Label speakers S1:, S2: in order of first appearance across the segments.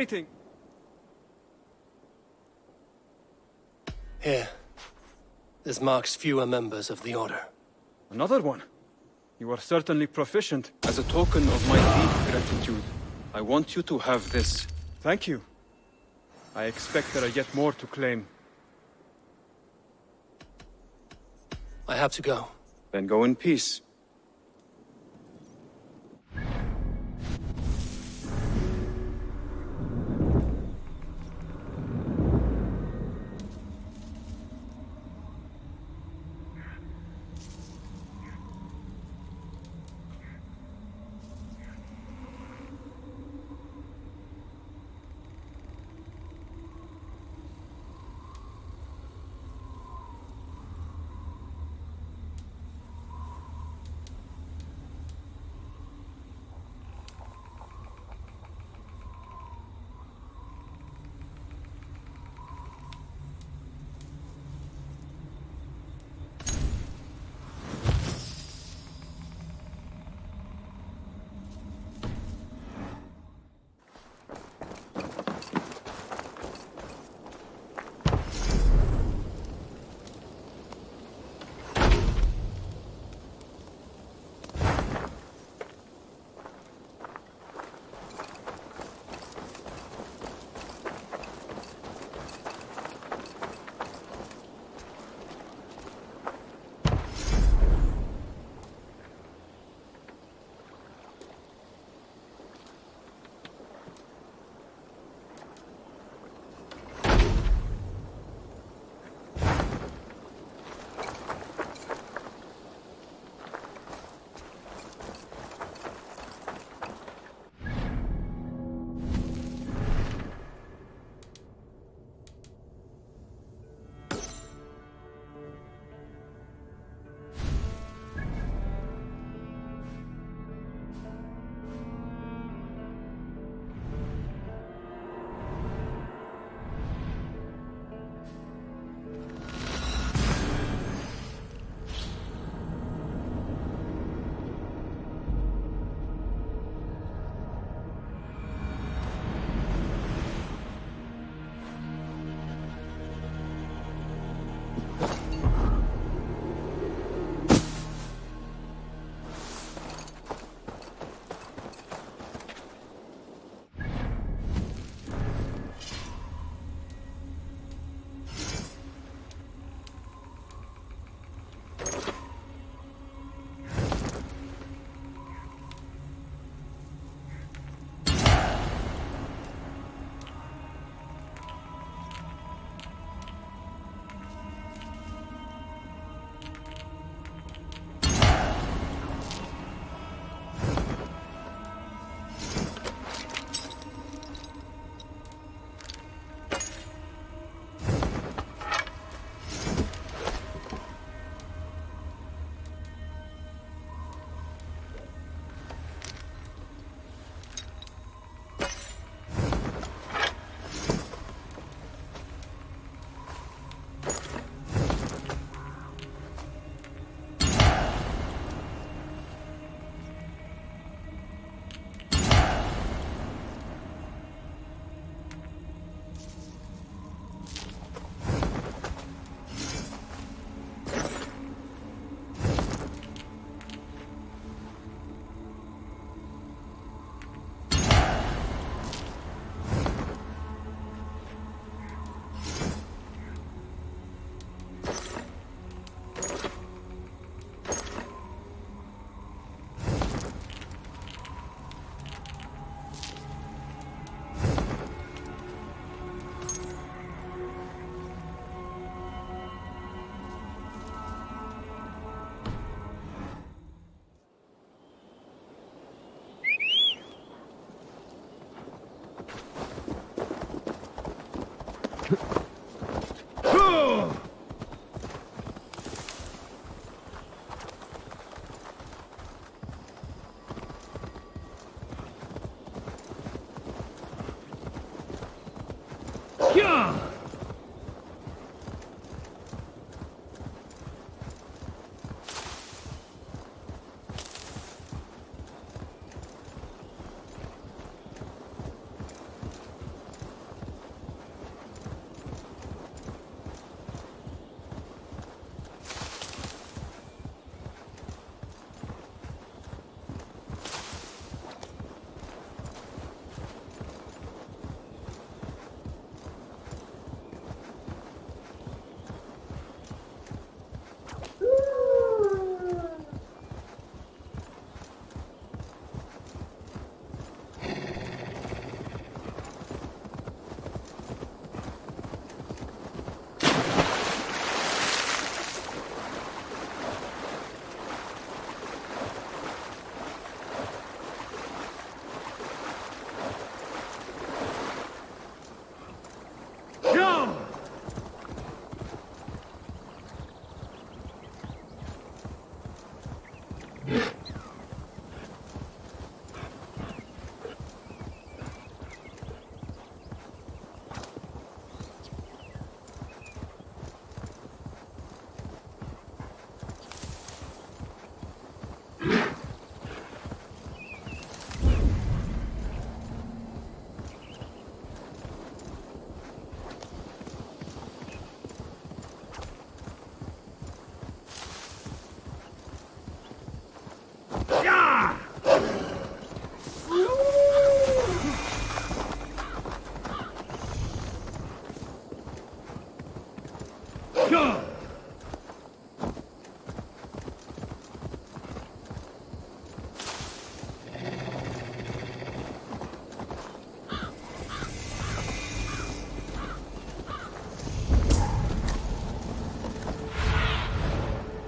S1: greeting.
S2: Here. This marks fewer members of the Order.
S1: Another one. You are certainly proficient. As a token of my deep gratitude, I want you to have this. Thank you. I expect there are yet more to claim.
S2: I have to go.
S1: Then go in peace.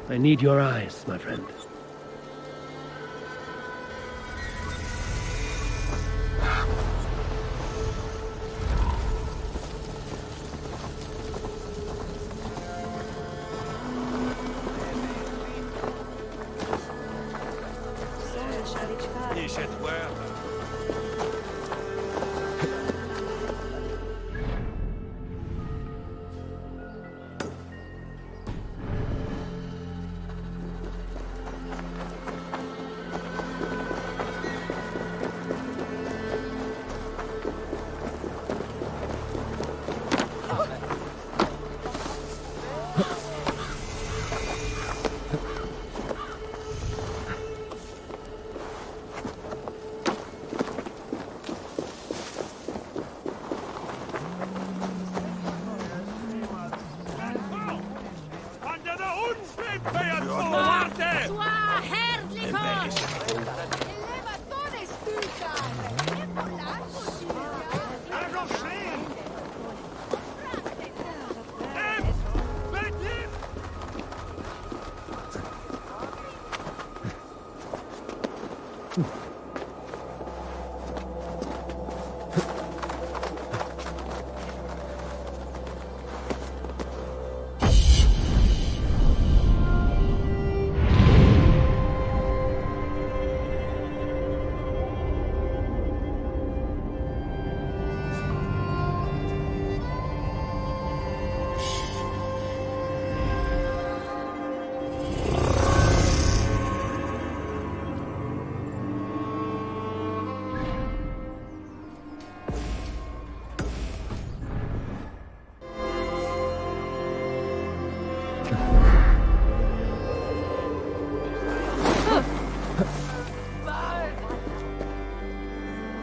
S3: I need your eyes, my friend.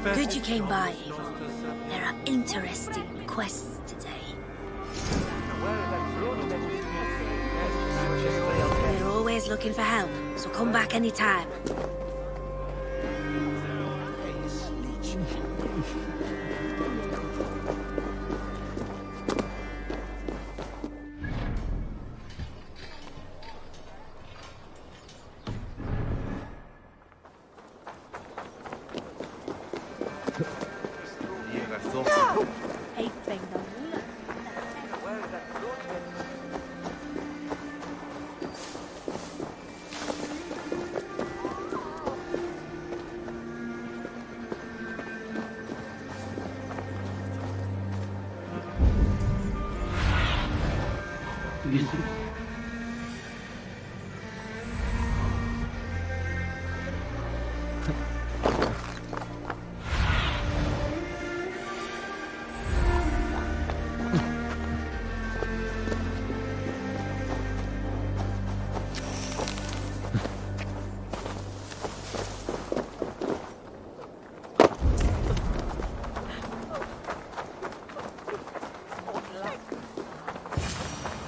S4: Good you came by, Eivor. There are interesting requests today. We're always looking for help, so come back anytime.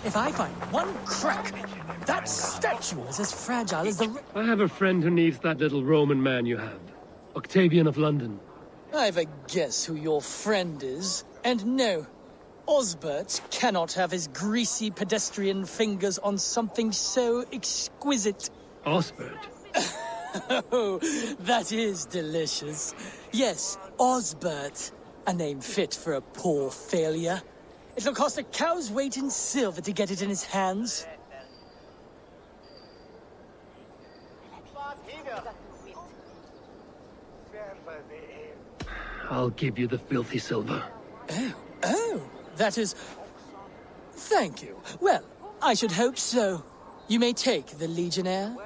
S5: If I find one crack, that statue is as fragile as the...
S3: I have a friend who needs that little Roman man you have. Octavian of London.
S5: I've a guess who your friend is. And no, Osbert cannot have his greasy pedestrian fingers on something so exquisite.
S3: Osbert?
S5: Oh, that is delicious. Yes, Osbert. A name fit for a poor failure. It'll cost a cow's weight in silver to get it in his hands.
S3: I'll give you the filthy silver.
S5: Oh, that is... Thank you. Well, I should hope so. You may take the Legionnaire.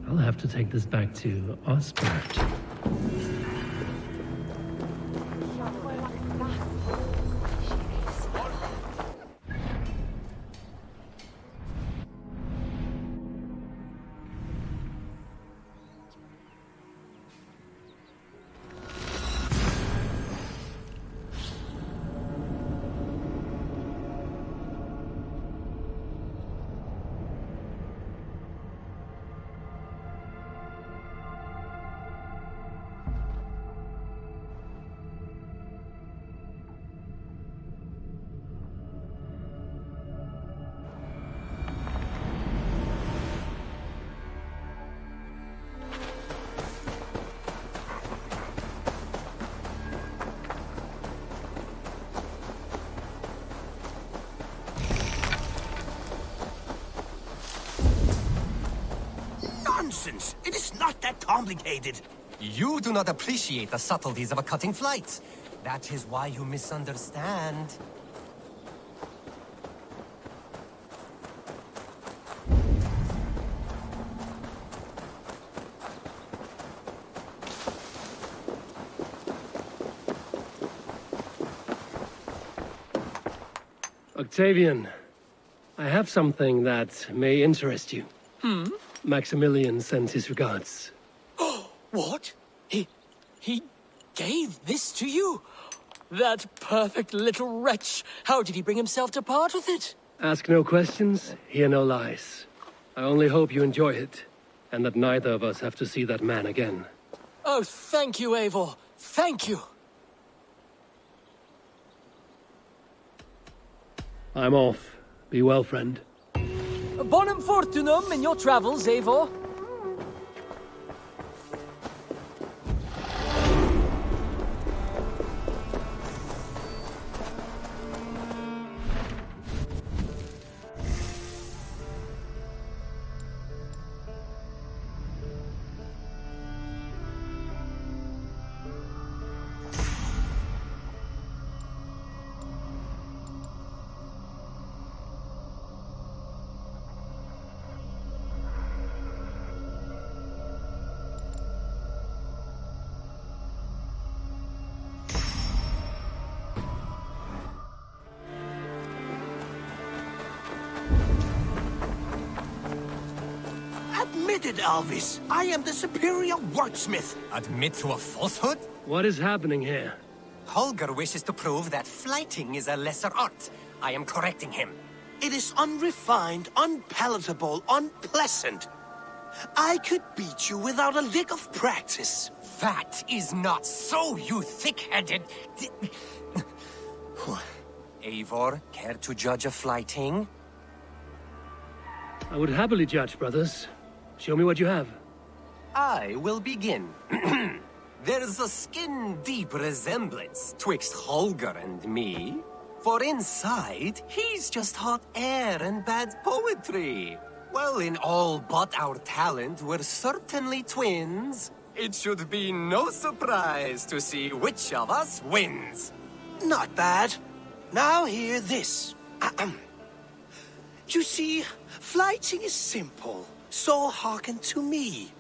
S3: I'll have to take this back to Osbert.
S6: nonsense. It is not that complicated.
S7: You do not appreciate the subtleties of a cutting flight. That is why you misunderstand.
S3: Octavian, I have something that may interest you. Maximilian sends his regards.
S5: What? He gave this to you? That perfect little wretch. How did he bring himself to part with it?
S3: Ask no questions, hear no lies. I only hope you enjoy it, and that neither of us have to see that man again.
S5: Oh, thank you, Eivor. Thank you.
S3: I'm off. Be well, friend.
S5: Bonum fortunum in your travels, Eivor.
S6: Admitted, Alvis. I am the superior wordsmith.
S7: Admit to a falsehood?
S3: What is happening here?
S7: Holger wishes to prove that flighting is a lesser art. I am correcting him.
S6: It is unrefined, unpalatable, unpleasant. I could beat you without a lick of practice.
S7: That is not so, you thick-headed... Eivor, care to judge a flighting?
S3: I would happily judge, brothers. Show me what you have.
S7: I will begin. There's a skin-deep resemblance twixt Holger and me. For inside, he's just hot air and bad poetry. Well, in all but our talent, we're certainly twins. It should be no surprise to see which of us wins.
S6: Not bad. Now hear this. You see, flighting is simple, so hearken to me.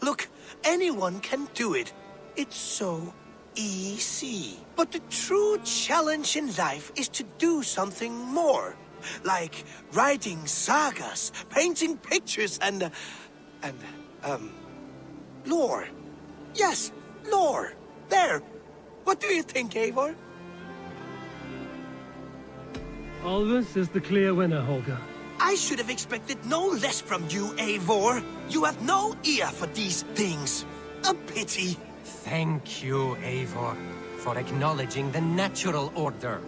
S6: Look, anyone can do it. It's so easy. But the true challenge in life is to do something more. Like writing sagas, painting pictures, and lore. Yes, lore. There. What do you think, Eivor?
S3: Alvis is the clear winner, Holger.
S6: I should have expected no less from you, Eivor. You have no ear for these things. A pity.
S7: Thank you, Eivor, for acknowledging the natural order.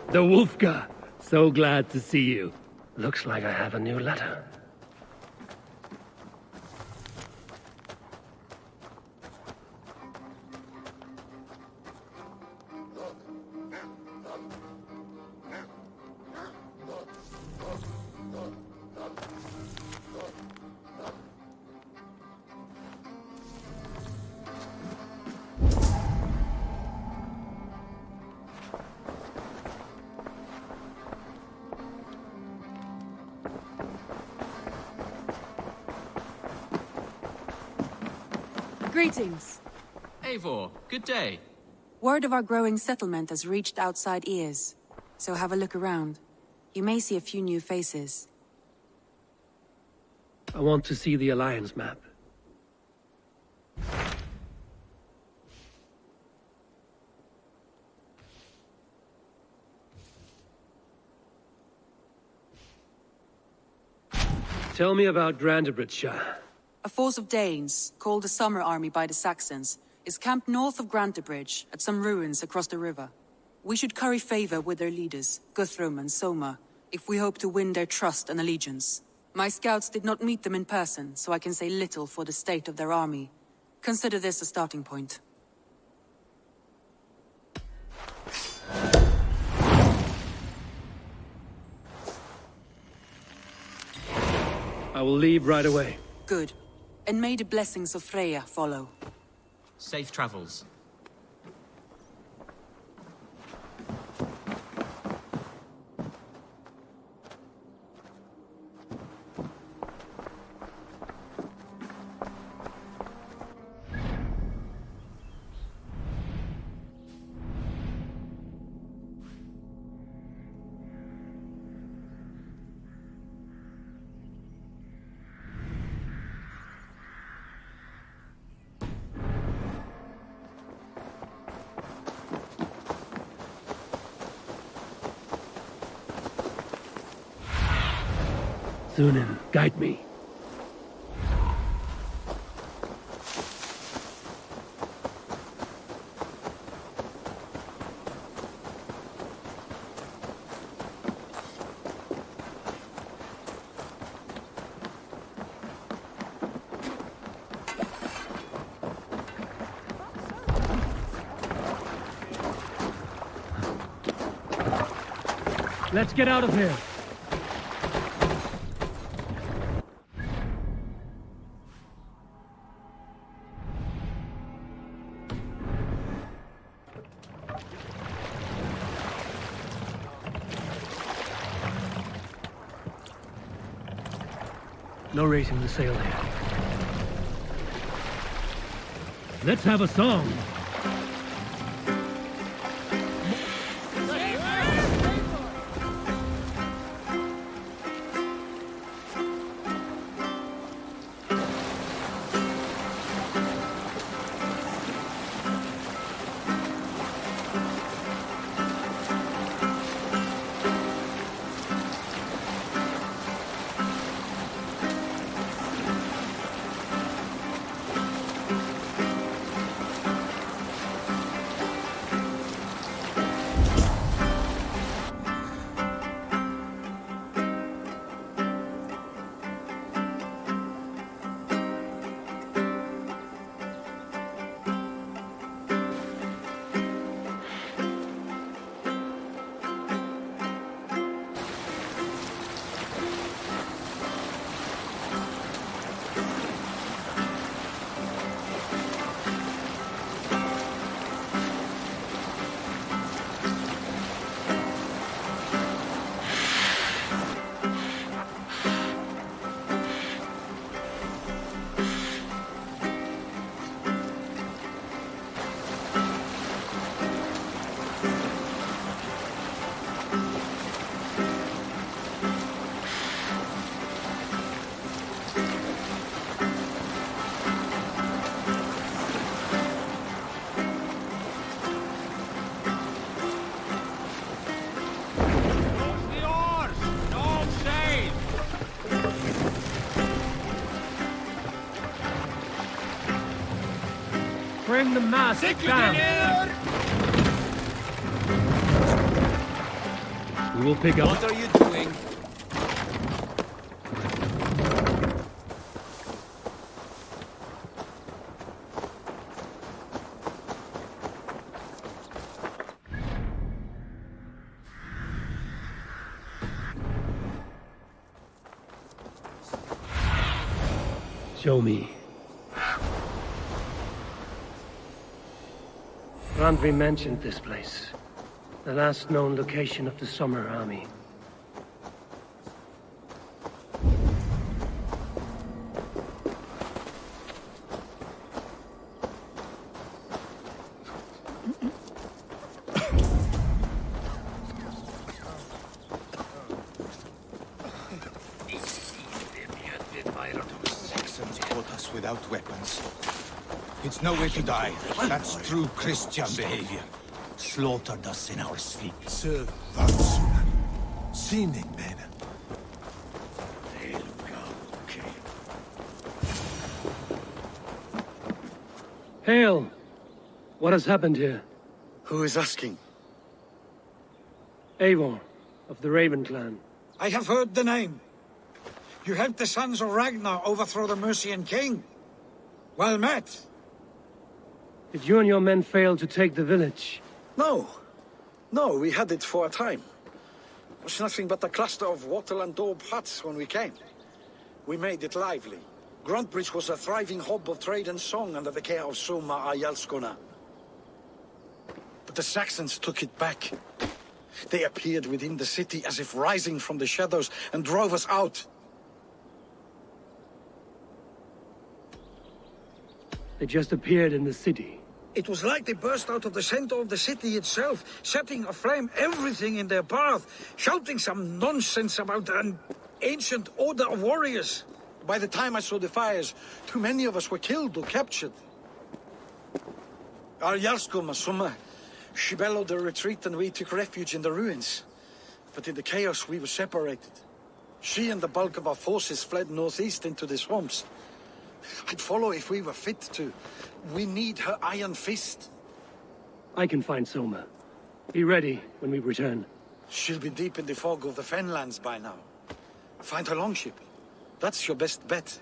S3: The Wolfka! So glad to see you. Looks like I have a new letter.
S8: Greetings.
S9: Eivor, good day.
S8: Word of our growing settlement has reached outside ears, so have a look around. You may see a few new faces.
S3: I want to see the Alliance map. Tell me about Grantbridge.
S8: A force of Danes, called the Summer Army by the Saxons, is camped north of Grantbridge at some ruins across the river. We should curry favor with their leaders, Guthrum and Soma, if we hope to win their trust and allegiance. My scouts did not meet them in person, so I can say little for the state of their army. Consider this a starting point.
S3: I will leave right away.
S8: Good. And may the blessings of Freya follow.
S9: Safe travels.
S3: Sunan, guide me. Let's get out of here. No raising the sail here. Let's have a song. Bring the mast down. We will pick up.
S10: What are you doing?
S3: Show me. Grantbridge mentioned this place. The last known location of the Summer Army.
S11: Saxons caught us without weapons. It's no way to die. That's true Christian behavior. Slaughtered us in our sleep.
S6: Serve Vatsunan. Sinning men.
S3: Hail! What has happened here?
S12: Who is asking?
S3: Eivor, of the Raven clan.
S13: I have heard the name. You helped the sons of Ragnar overthrow the Mercian king. Well met.
S3: Did you and your men fail to take the village?
S12: No. No, we had it for a time. It was nothing but a cluster of wattle and daub huts when we came. We made it lively. Grantbridge was a thriving hub of trade and song under the care of Soma Ayalskona. But the Saxons took it back. They appeared within the city as if rising from the shadows and drove us out.
S3: They just appeared in the city.
S13: It was like they burst out of the center of the city itself, setting aflame everything in their path, shouting some nonsense about an ancient order of warriors.
S12: By the time I saw the fires, too many of us were killed or captured. Our Yarskoma, Soma, she bellowed a retreat and we took refuge in the ruins. But in the chaos we were separated. She and the bulk of our forces fled northeast into the swamps. I'd follow if we were fit to. We need her iron fist.
S3: I can find Soma. Be ready when we return.
S12: She'll be deep in the fog of the Fenlands by now. Find her longship. That's your best bet.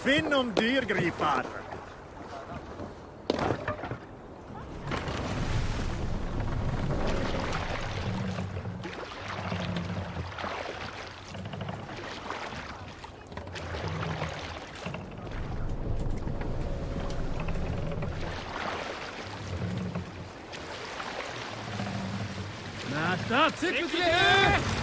S10: Finnum dyrgripar!
S3: Master, sit with you!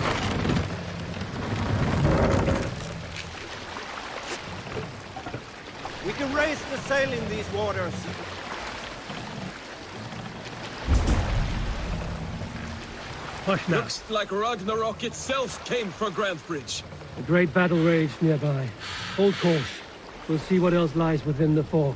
S10: We can raise the sail in these waters.
S3: Push now.
S14: Looks like Ragnarok itself came for Grantbridge.
S3: A great battle raged nearby. Hold course. We'll see what else lies within the fog.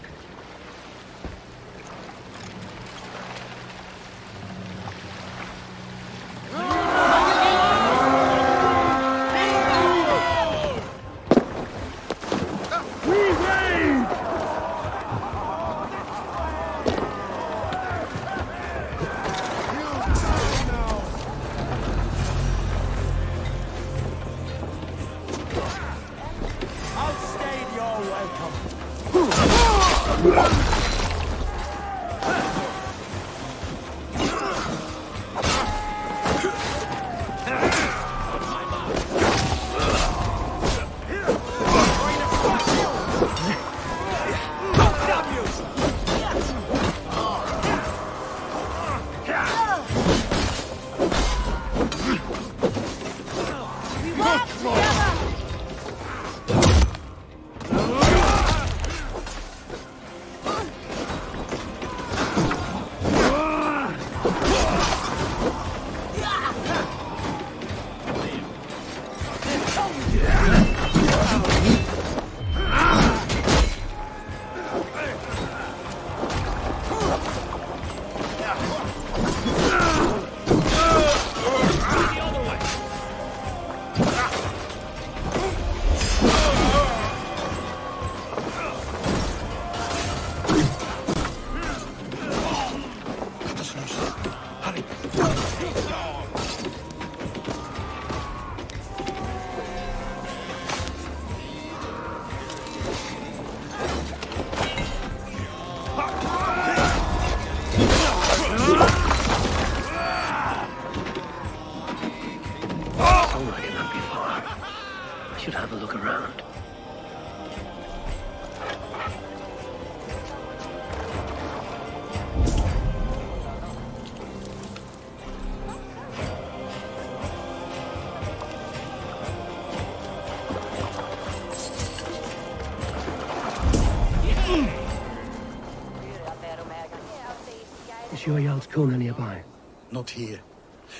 S3: Is your Jarlskona nearby?
S12: Not here.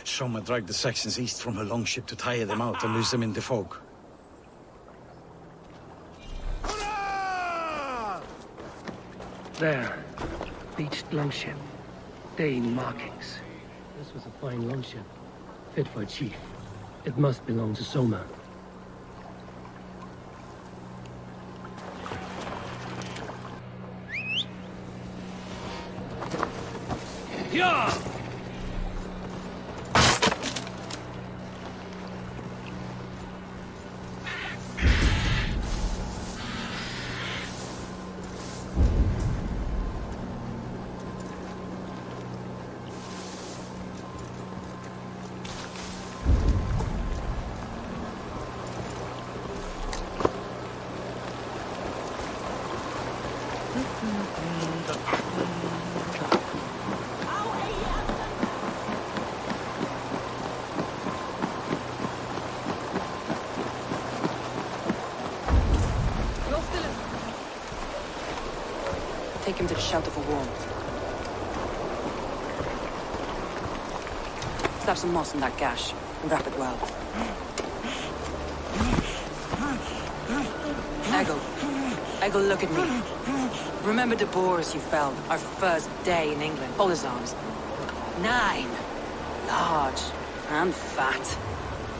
S12: Soma dragged the Saxons east from her longship to tire them out and lose them in the fog.
S3: There. Beached longship. Dane markings. This was a fine longship. Fit for a chief. It must belong to Soma.
S15: Yeah!
S8: Take him to the shelter for warmth. Slap some moss in that gash and wrap it well. Ego, look at me. Remember the boars you felled our first day in England? Hold his arms. 9. Large and fat.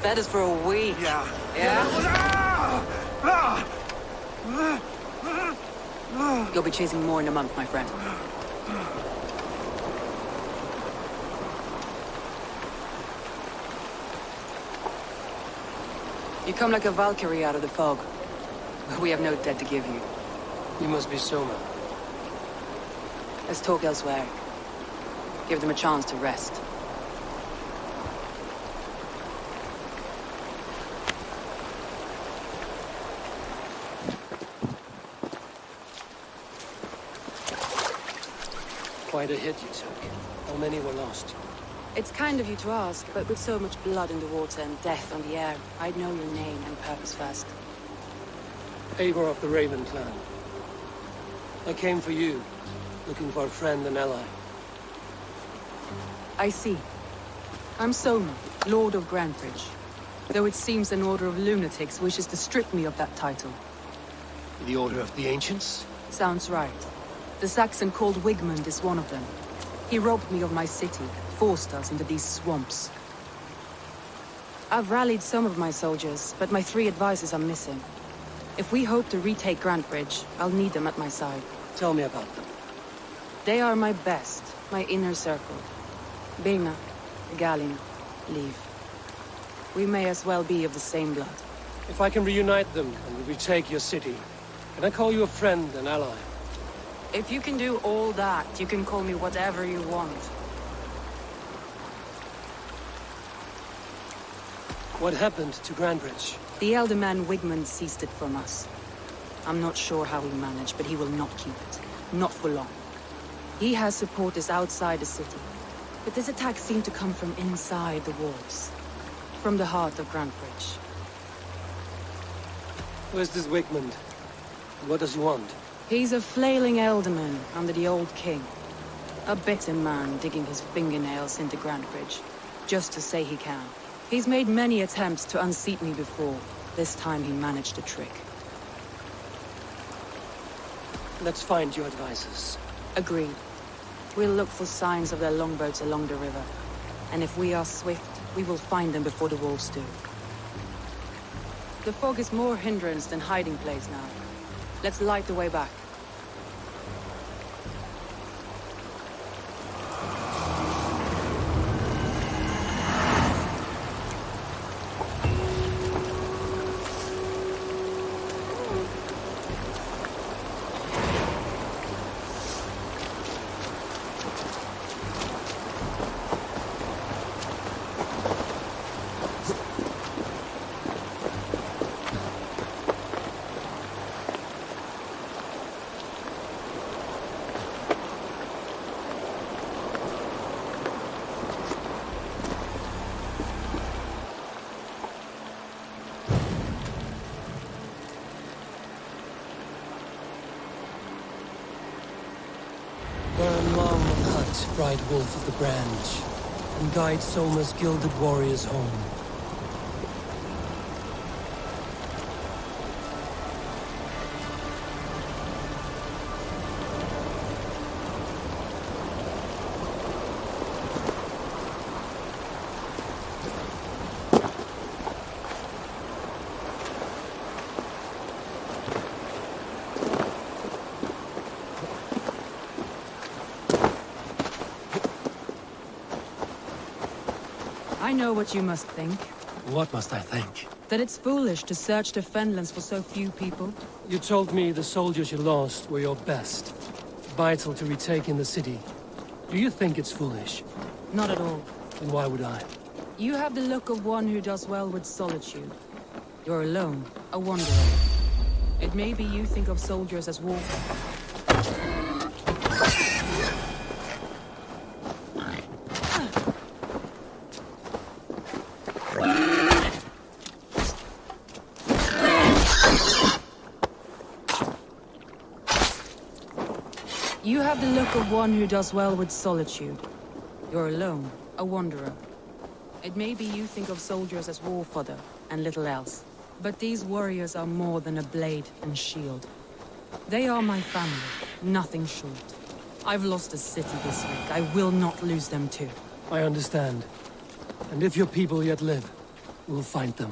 S8: Fed us for a week. Yeah? You'll be chasing more in a month, my friend. You come like a Valkyrie out of the fog. But we have no debt to give you.
S2: You must be Soma.
S8: Let's talk elsewhere. Give them a chance to rest.
S2: Quite a hit you took. How many were lost?
S8: It's kind of you to ask, but with so much blood in the water and death on the air, I'd know your name and purpose first.
S2: Eivor of the Raven clan. I came for you, looking for a friend and ally.
S8: I see. I'm Soma, Lord of Grantbridge. Though it seems an order of lunatics wishes to strip me of that title.
S2: The Order of the Ancients?
S8: Sounds right. The Saxon called Wigmund is one of them. He robbed me of my city, forced us into these swamps. I've rallied some of my soldiers, but my 3 advisors are missing. If we hope to retake Grantbridge, I'll need them at my side.
S2: Tell me about them.
S8: They are my best, my inner circle. Birna, Galina, Liv. We may as well be of the same blood.
S2: If I can reunite them and we retake your city, can I call you a friend and ally?
S8: If you can do all that, you can call me whatever you want.
S2: What happened to Grantbridge?
S8: The elder man Wigmund seized it from us. I'm not sure how he managed, but he will not keep it. Not for long. He has supporters outside the city. But this attack seemed to come from inside the walls. From the heart of Grantbridge.
S2: Where's this Wigmund? What does he want?
S8: He's a flailing elderman under the old king. A bitter man digging his fingernails into Grantbridge, just to say he can. He's made many attempts to unseat me before. This time he managed a trick.
S2: Let's find your advisors.
S8: Agreed. We'll look for signs of their longboats along the river. And if we are swift, we will find them before the wolves do. The fog is more hindrance than hiding place now. Let's light the way back.
S2: Bright Wolf of the Branch, and guide Soma's gilded warriors home.
S8: I know what you must think.
S3: What must I think?
S8: That it's foolish to search the Fenlands for so few people.
S3: You told me the soldiers you lost were your best. Vital to retaking the city. Do you think it's foolish?
S8: Not at all.
S3: Then why would I?
S8: You have the look of one who does well with solitude. You're alone, a wanderer. It may be you think of soldiers as warfare. You have the look of one who does well with solitude. You're alone, a wanderer. It may be you think of soldiers as war fodder, and little else. But these warriors are more than a blade and shield. They are my family, nothing short. I've lost a city this week. I will not lose them too.
S3: I understand. And if your people yet live, we'll find them.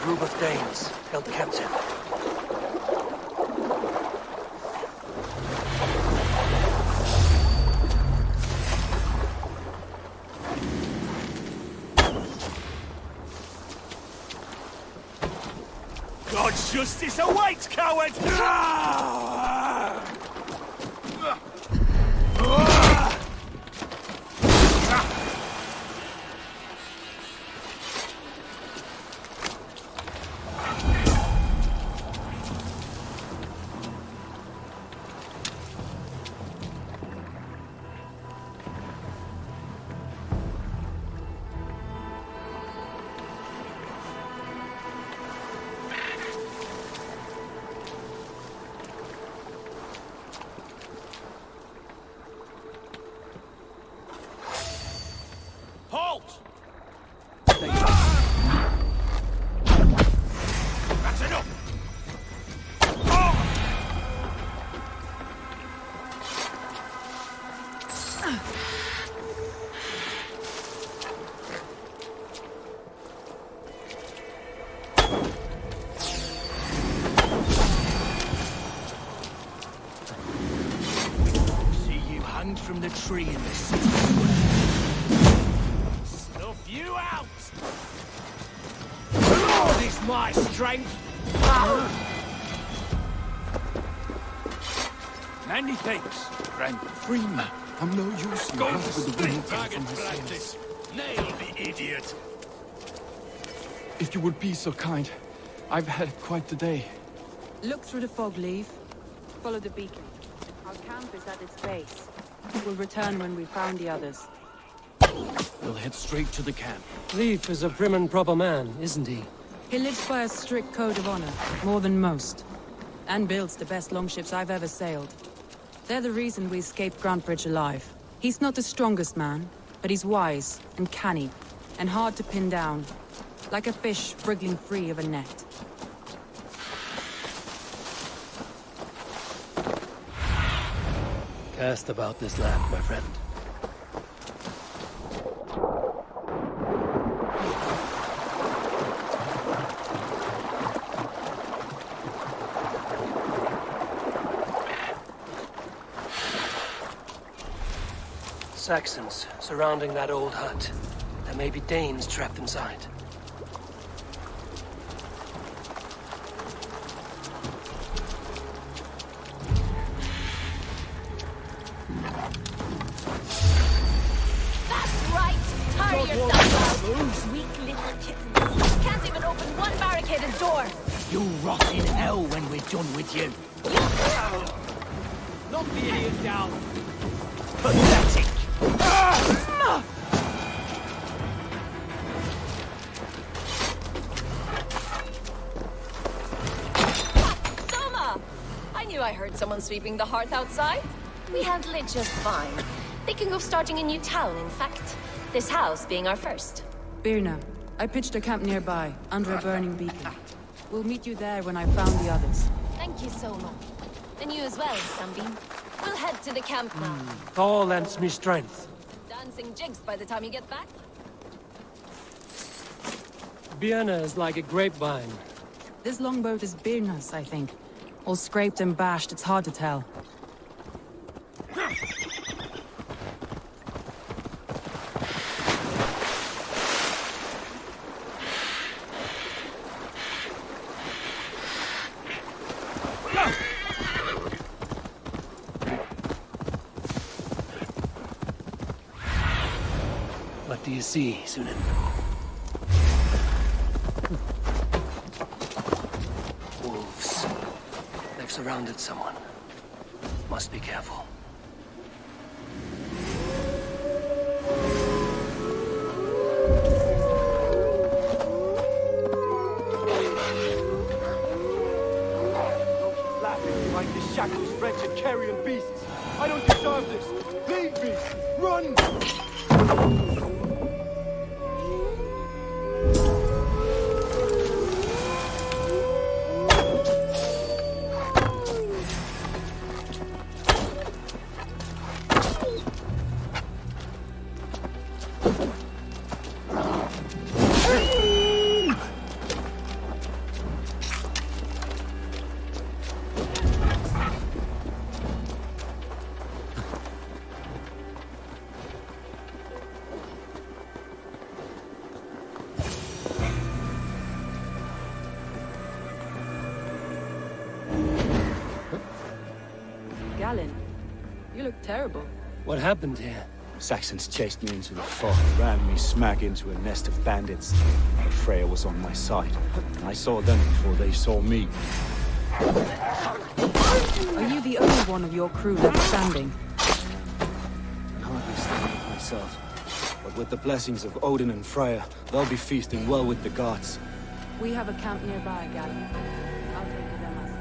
S2: Group of Danes held captive.
S15: God's justice awaits, coward! Halt! That's enough!
S16: See you hung from the tree in the city.
S15: Snuff you out!
S16: Lord is my strength!
S15: Many thanks, friend.
S16: Freeman, I'm no use in
S15: Go
S16: blood with the
S15: straight
S16: wind
S15: target
S16: from his
S15: practice.
S16: sails.
S15: Nail the idiot.
S16: If you would be so kind, I've had quite the day.
S8: Look through the fog, Leaf. Follow the beacon. Our camp is at its base. We'll return when we've found the others.
S16: We'll head straight to the camp.
S3: Leif is a prim and proper man, isn't he?
S8: He lives by a strict code of honor, more than most. And builds the best longships I've ever sailed. They're the reason we escaped Grantbridge alive. He's not the strongest man, but he's wise and canny, and hard to pin down. Like a fish wriggling free of a net.
S3: Cast about this land, my friend.
S2: Saxons surrounding that old hut. There may be Danes trapped inside.
S4: That's right! Tire yourself out! Weak little kittens. Can't even open one barricaded door.
S16: You'll rot in hell when we're done with you.
S15: Knock the idiot down.
S16: Pathetic!
S4: Soma! I knew I heard someone sweeping the hearth outside. We handle it just fine. Thinking of starting a new town, in fact. This house being our first.
S8: Birna, I pitched a camp nearby, under a burning beacon. We'll meet you there when I've found the others.
S4: Thank you, Soma. And you as well, Sunbeam. We'll head to the camp now.
S2: Thor lends me strength.
S4: Dancing jigs by the time you get back.
S3: Birna is like a grapevine.
S8: This longboat is Birna's, I think. All scraped and bashed, it's hard to tell.
S2: What do you see, Sunan? Wolves. They've surrounded someone. Must be careful.
S17: Laughing behind the shackles, wretched carrion beasts. I don't deserve this. Leave me. Run!
S8: Galen, you look terrible.
S2: What happened here?
S18: Saxons chased me into the fog, ran me smack into a nest of bandits. But Freya was on my side. I saw them before they saw me.
S8: Are you the only one of your crew left standing?
S18: I hardly stand with myself. But with the blessings of Odin and Freya, they'll be feasting well with the gods.
S8: We have a camp nearby, Galen. I'll take to them as...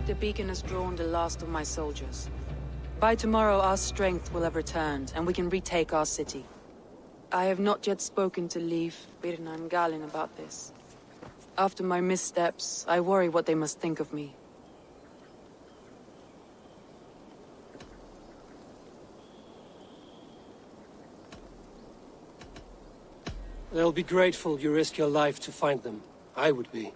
S8: The beacon has drawn the last of my soldiers. By tomorrow, our strength will have returned, and we can retake our city. I have not yet spoken to Leif, Birna, and Galen about this. After my missteps, I worry what they must think of me.
S2: They'll be grateful you risked your life to find them. I would be.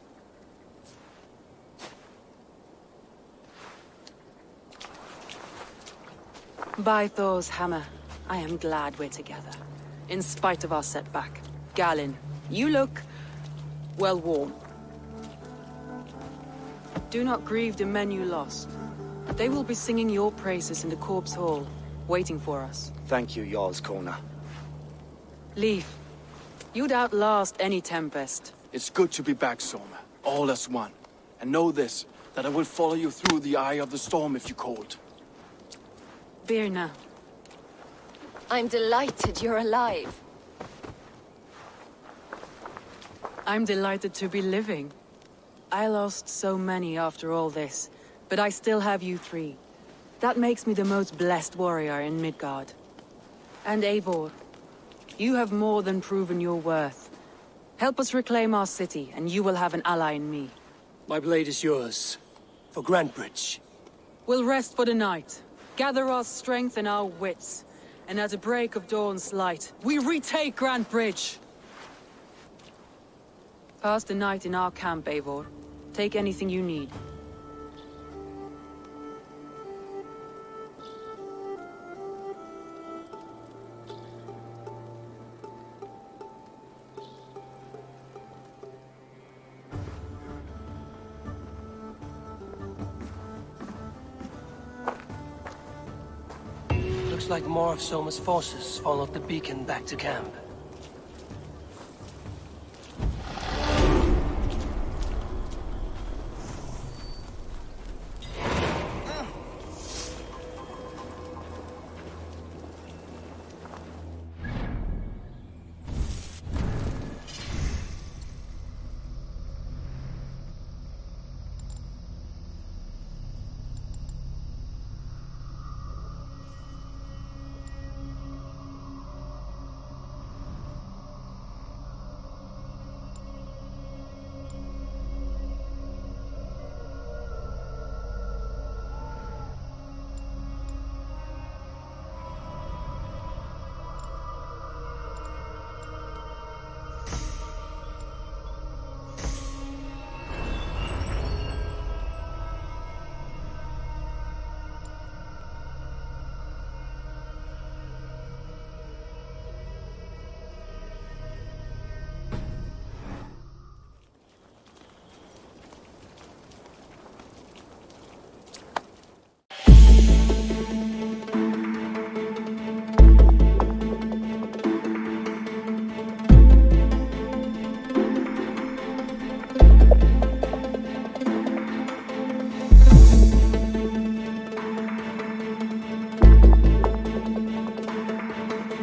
S8: By Thor's hammer, I am glad we're together. In spite of our setback. Galen, you look... well, warm. Do not grieve the men you lost. They will be singing your praises in the Corpse Hall, waiting for us.
S18: Thank you, Jarl's Corner.
S8: Leif, you'd outlast any tempest.
S16: It's good to be back, Soma. All as one. And know this, that I will follow you through the eye of the storm if you called.
S8: Birna.
S4: I'm delighted you're alive.
S8: I'm delighted to be living. I lost so many after all this, but I still have you three. That makes me the most blessed warrior in Midgard. And Eivor, you have more than proven your worth. Help us reclaim our city, and you will have an ally in me.
S2: My blade is yours. For Grantbridge.
S8: We'll rest for the night. Gather our strength and our wits. And at the break of dawn's light, we retake Grantbridge! Pass the night in our camp, Eivor. Take anything you need.
S2: Looks like more of Soma's forces followed the beacon back to camp.